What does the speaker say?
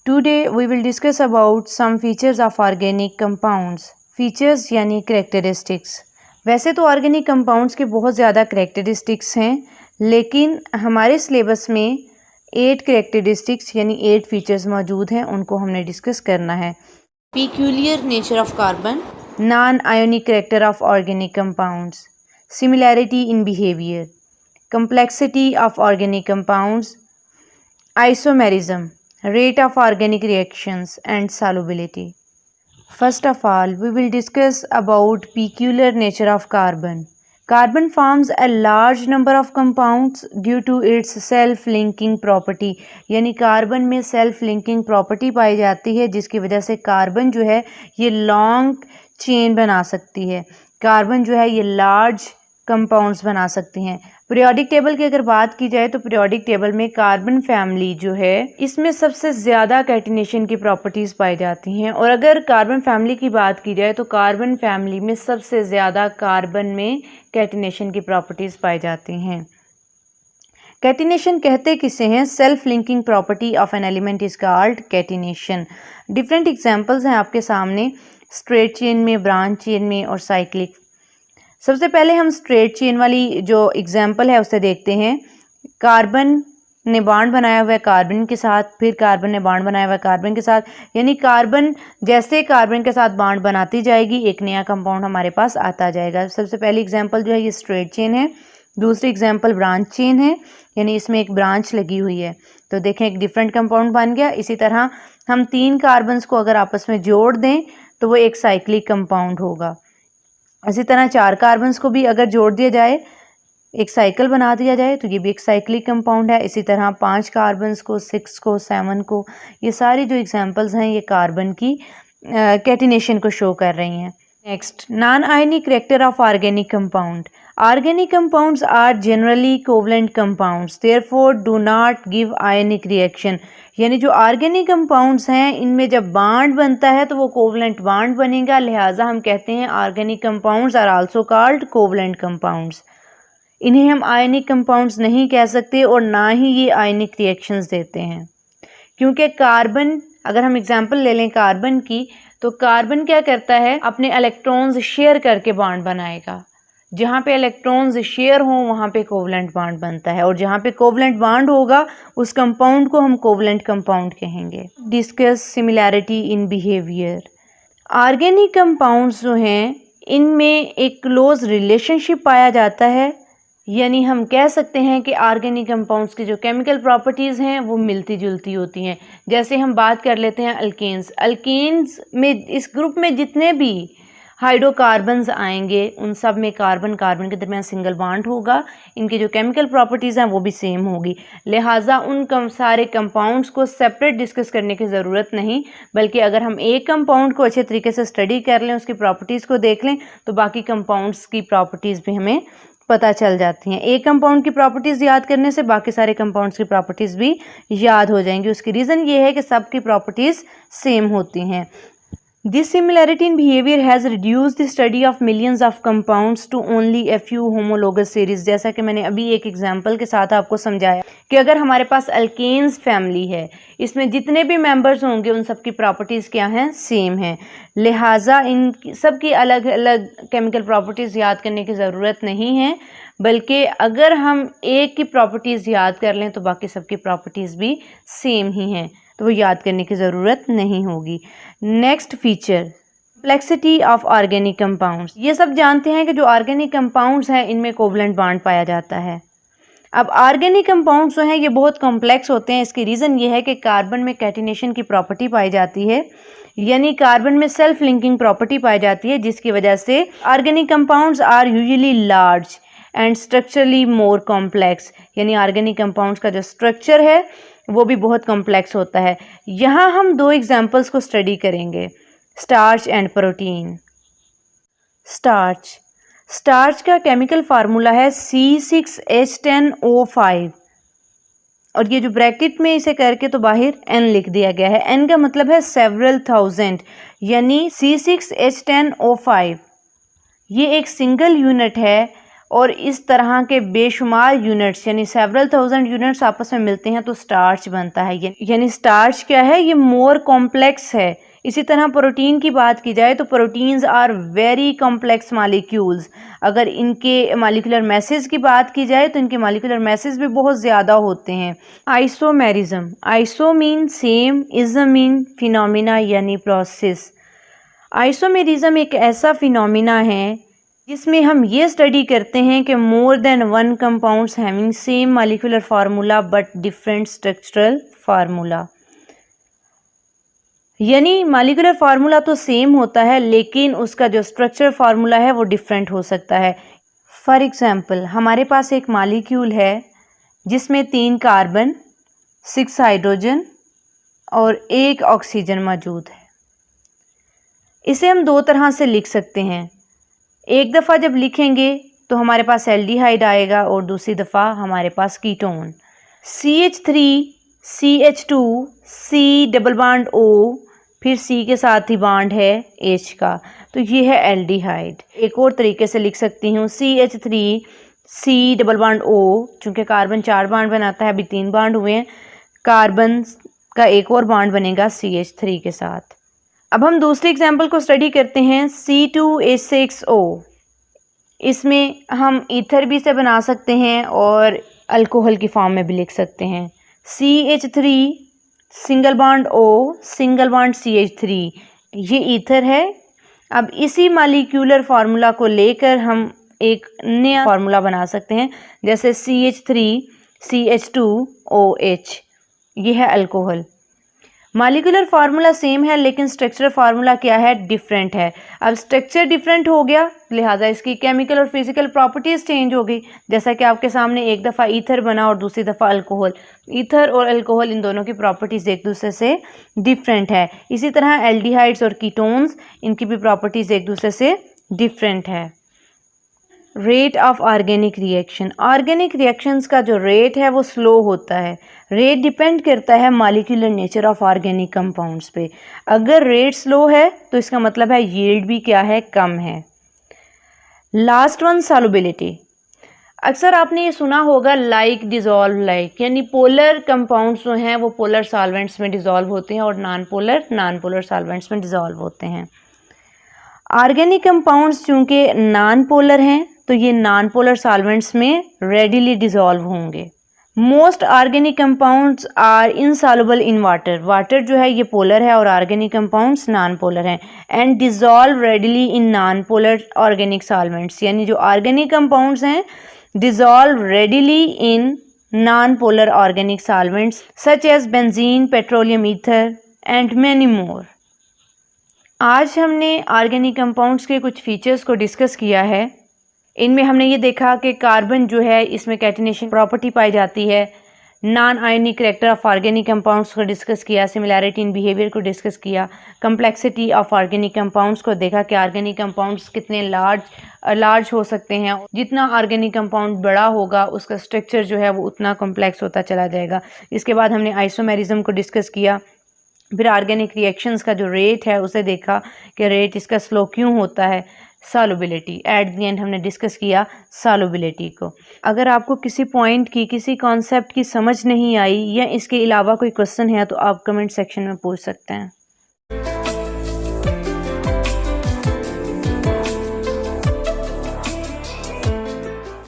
Today we will discuss about some features of organic compounds. Features यानी characteristics. वैसे तो organic compounds के बहुत ज़्यादा करेक्टरिस्टिक्स हैं, लेकिन हमारे सिलेबस में 8 करेक्टरिस्टिक्स यानी 8 फीचर्स मौजूद हैं, उनको हमने डिस्कस करना है. Peculiar nature of carbon, non-ionic character of organic compounds, similarity in behavior, complexity of organic compounds, isomerism, rate of organic reactions and solubility. First of all, we will discuss about peculiar nature of carbon. Carbon forms a large number of compounds due to its self-linking property. यानी carbon में self linking property पाई जाती है, जिसकी वजह से carbon जो है ये लॉन्ग चेन बना सकती है. कार्बन जो है ये लार्ज कंपाउंड्स बना सकती हैं. पीरियोडिक टेबल की अगर बात की जाए तो पीरियोडिक टेबल में कार्बन फैमिली जो है इसमें सबसे ज़्यादा कैटिनेशन की प्रॉपर्टीज़ पाई जाती हैं. और अगर कार्बन फैमिली की बात की जाए तो कार्बन फैमिली में सबसे ज़्यादा कार्बन में कैटिनेशन की प्रॉपर्टीज़ पाई जाती हैं. कैटिनेशन कहते किसे हैं? Self linking property of an element is called catenation. Different examples हैं आपके सामने, स्ट्रेट चेन में, ब्रांच चेन में और साइक्लिक. सबसे पहले हम स्ट्रेट चेन वाली जो एग्जांपल है उसे देखते हैं. कार्बन ने बॉन्ड बनाया हुआ है कार्बन के साथ, फिर कार्बन ने बॉन्ड बनाया हुआ है कार्बन के साथ, यानी कार्बन जैसे कार्बन के साथ बॉन्ड बनाती जाएगी एक नया कंपाउंड हमारे पास आता जाएगा. सबसे पहली एग्जांपल जो है ये स्ट्रेट चेन है. दूसरी एग्जांपल ब्रांच चेन है, यानी इसमें एक ब्रांच लगी हुई है, तो देखें एक डिफरेंट कंपाउंड बन गया. इसी तरह हम 3 कार्बन्स को अगर आपस में जोड़ दें तो वो एक साइक्लिक कंपाउंड होगा. इसी तरह 4 कार्बन्स को भी अगर जोड़ दिया जाए, एक साइकिल बना दिया जाए, तो ये भी एक साइक्लिक कंपाउंड है. इसी तरह 5 कार्बन्स को, 6 को, 7 को, ये सारी जो एग्जांपल्स हैं ये कार्बन की कैटिनेशन को शो कर रही हैं. Next, non ionic character of organic compound. Organic compounds are generally covalent compounds, therefore do not give ionic reaction. यानी जो ऑर्गेनिक कंपाउंड्स हैं इनमें जब बॉन्ड बनता है तो वो कोवलेंट बॉन्ड बनेगा, लिहाजा हम कहते हैं organic compounds are also called covalent compounds. इन्हें हम आयनिक कंपाउंड्स नहीं कह सकते और ना ही ये आयनिक रिएक्शंस देते हैं, क्योंकि कार्बन, अगर हम एग्जांपल ले लें कार्बन की, तो कार्बन क्या करता है, अपने इलेक्ट्रॉन्स शेयर करके बॉन्ड बनाएगा. जहाँ पे इलेक्ट्रॉन्स शेयर हों वहाँ पे कोवलेंट बॉन्ड बनता है, और जहाँ पे कोवलेंट बॉन्ड होगा उस कंपाउंड को हम कोवलेंट कंपाउंड कहेंगे. Discuss similarity in behaviour. Organic compounds जो हैं इनमें एक क्लोज रिलेशनशिप पाया जाता है, यानी हम कह सकते हैं कि ऑर्गेनिक कंपाउंड्स की जो केमिकल प्रॉपर्टीज़ हैं वो मिलती जुलती होती हैं. जैसे हम बात कर लेते हैं अल्केन्स. अल्केन्स में इस ग्रुप में जितने भी हाइड्रोकार्बन्स आएंगे उन सब में कार्बन कार्बन के दरमियान सिंगल बॉन्ड होगा, इनकी जो केमिकल प्रॉपर्टीज़ हैं वो भी सेम होगी. लिहाजा उन सारे कंपाउंड्स को सेपरेट डिस्कस करने की ज़रूरत नहीं, बल्कि अगर हम एक कंपाउंड को अच्छे तरीके से स्टडी कर लें, उसकी प्रॉपर्टीज़ को देख लें, तो बाकी कंपाउंड्स की प्रॉपर्टीज़ भी हमें पता चल जाती हैं. एक कंपाउंड की प्रॉपर्टीज़ याद करने से बाकी सारे कंपाउंड्स की प्रॉपर्टीज़ भी याद हो जाएंगी. उसकी रीज़न ये है कि सबकी प्रॉपर्टीज़ सेम होती हैं. This similarity in behavior has reduced the study of millions of compounds to only a few homologous series. जैसा कि मैंने अभी एक एग्जांपल के साथ आपको समझाया कि अगर हमारे पास अल्केन्स फैमिली है, इसमें जितने भी मेंबर्स होंगे उन सब की प्रॉपर्टीज़ क्या हैं, सेम हैं. लिहाजा इन सब की अलग अलग केमिकल प्रॉपर्टीज़ याद करने की ज़रूरत नहीं है, बल्कि अगर हम एक की प्रॉपर्टीज़ याद कर लें तो बाकी सब की प्रॉपर्टीज़ भी सेम ही हैं, तो वो याद करने की ज़रूरत नहीं होगी. Next feature, complexity of organic compounds. ये सब जानते हैं कि जो ऑर्गेनिक कंपाउंड्स हैं इनमें कोवलेंट बॉन्ड पाया जाता है. अब ऑर्गेनिक कंपाउंड्स जो हैं ये बहुत कॉम्प्लेक्स होते हैं. इसकी रीज़न ये है कि कार्बन में कैटिनेशन की प्रॉपर्टी पाई जाती है, यानी कार्बन में सेल्फ लिंकिंग प्रॉपर्टी पाई जाती है, जिसकी वजह से organic compounds are usually large and structurally more complex. यानी ऑर्गेनिक कंपाउंड्स का जो स्ट्रक्चर है वो भी बहुत कॉम्प्लेक्स होता है. यहाँ हम 2 एग्जांपल्स को स्टडी करेंगे, स्टार्च एंड प्रोटीन. स्टार्च का केमिकल फार्मूला है C6H10O5, और ये जो ब्रैकेट में इसे करके तो बाहर N लिख दिया गया है. N का मतलब है सेवरल थाउजेंड, यानी C6H10O5 ये एक सिंगल यूनिट है और इस तरह के बेशुमार यूनिट्स यानी सेवरल थाउजेंड यूनिट्स आपस में मिलते हैं तो स्टार्च बनता है। यानी स्टार्च क्या है, ये मोर कॉम्प्लेक्स है। इसी तरह प्रोटीन की बात की जाए तो proteins are very complex molecules. अगर इनके मॉलिक्यूलर मैसेज की बात की जाए तो इनके मॉलिक्यूलर मैसेज भी बहुत ज़्यादा होते हैं। Isomerism, iso mean same, ism mean phenomena यानी प्रोसेस। आइसोमेरिज्म एक ऐसा फिनोमिना है जिसमें हम ये स्टडी करते हैं कि more than one compounds having same molecular formula but different structural formula. यानी मॉलिक्यूलर फार्मूला तो सेम होता है लेकिन उसका जो स्ट्रक्चर फार्मूला है वो डिफरेंट हो सकता है। फॉर एग्जांपल, हमारे पास एक मॉलिक्यूल है जिसमें 3 कार्बन, 6 हाइड्रोजन और 1 ऑक्सीजन मौजूद है। इसे हम 2 तरह से लिख सकते हैं। एक दफ़ा जब लिखेंगे तो हमारे पास एल्डिहाइड आएगा और दूसरी दफ़ा हमारे पास ketone. CH3 CH2 C double bond O, फिर C के साथ ही बॉन्ड है H का, तो ये है एल्डिहाइड। एक और तरीके से लिख सकती हूँ CH3 C double bond O, चूँकि कार्बन 4 बॉन्ड बनाता है, अभी 3 बॉन्ड हुए हैं, कार्बन का एक और बॉन्ड बनेगा CH3 के साथ। अब हम दूसरी एग्जाम्पल को स्टडी करते हैं C2H6O। इसमें हम ईथर भी से बना सकते हैं और अल्कोहल की फॉर्म में भी लिख सकते हैं। CH3 single bond O single bond CH3, ये ईथर है। अब इसी मॉलिक्यूलर फार्मूला को लेकर हम एक नया फार्मूला बना सकते हैं, जैसे CH3 CH2OH, ये है अल्कोहल। मॉलिक्यूलर फार्मूला सेम है लेकिन स्ट्रक्चर फार्मूला क्या है, डिफरेंट है। अब स्ट्रक्चर डिफरेंट हो गया, लिहाजा इसकी केमिकल और फिजिकल प्रॉपर्टीज़ चेंज हो गई। जैसा कि आपके सामने एक दफ़ा ईथर बना और दूसरी दफ़ा अल्कोहल। ईथर और अल्कोहल, इन दोनों की प्रॉपर्टीज़ एक दूसरे से डिफरेंट है। इसी तरह एल्डिहाइड्स और कीटोन्स, इनकी भी प्रॉपर्टीज़ एक दूसरे से डिफरेंट है। Rate of organic reaction, organic reactions का जो रेट है वो स्लो होता है। रेट डिपेंड करता है molecular nature of organic compounds पे। अगर रेट स्लो है तो इसका मतलब है यील्ड भी क्या है, कम है। Last one, solubility. अक्सर आपने ये सुना होगा लाइक डिज़ोल्व लाइक, यानी पोलर कंपाउंड्स जो हैं वो पोलर सॉल्वेंट्स में डिज़ोल्व होते हैं और नॉन पोलर सॉल्वेंट्स में डिज़ोल्व होते हैं। ऑर्गेनिक कंपाउंड्स चूँकि नॉन पोलर हैं तो ये नॉन पोलर सॉल्वेंट्स में रेडिली डिज़ोल्व होंगे। Most organic compounds are insoluble in water, water जो है ये पोलर है और ऑर्गेनिक कंपाउंड्स नॉन पोलर हैं। And dissolve readily in non polar organic solvents, यानी जो ऑर्गेनिक कंपाउंड्स हैं dissolve readily in non polar organic solvents such as benzene, petroleum ether and many more. आज हमने ऑर्गेनिक कंपाउंड्स के कुछ features को discuss किया है। इनमें हमने ये देखा कि कार्बन जो है इसमें कैटिनेशन प्रॉपर्टी पाई जाती है। Non ionic character of organic compounds को डिस्कस किया, सिमिलैरिटी इन बिहेवियर को डिस्कस किया, कम्प्लेक्सिटी ऑफ ऑर्गेनिक कंपाउंड्स को देखा कि ऑर्गेनिक कंपाउंड्स कितने लार्ज हो सकते हैं। जितना ऑर्गेनिक कंपाउंड बड़ा होगा उसका स्ट्रक्चर जो है वो उतना कॉम्प्लेक्स होता चला जाएगा। इसके बाद हमने आइसोमेरिज्म को डिस्कस किया। फिर ऑर्गेनिक रिएक्शंस का जो रेट है उसे देखा कि रेट इसका स्लो क्यों होता है। सॉल्युबिलिटी, एट द एंड हमने डिस्कस किया सॉल्युबिलिटी को। अगर आपको किसी पॉइंट की, किसी कॉन्सेप्ट की समझ नहीं आई या इसके अलावा कोई क्वेश्चन है तो आप कमेंट सेक्शन में पूछ सकते हैं।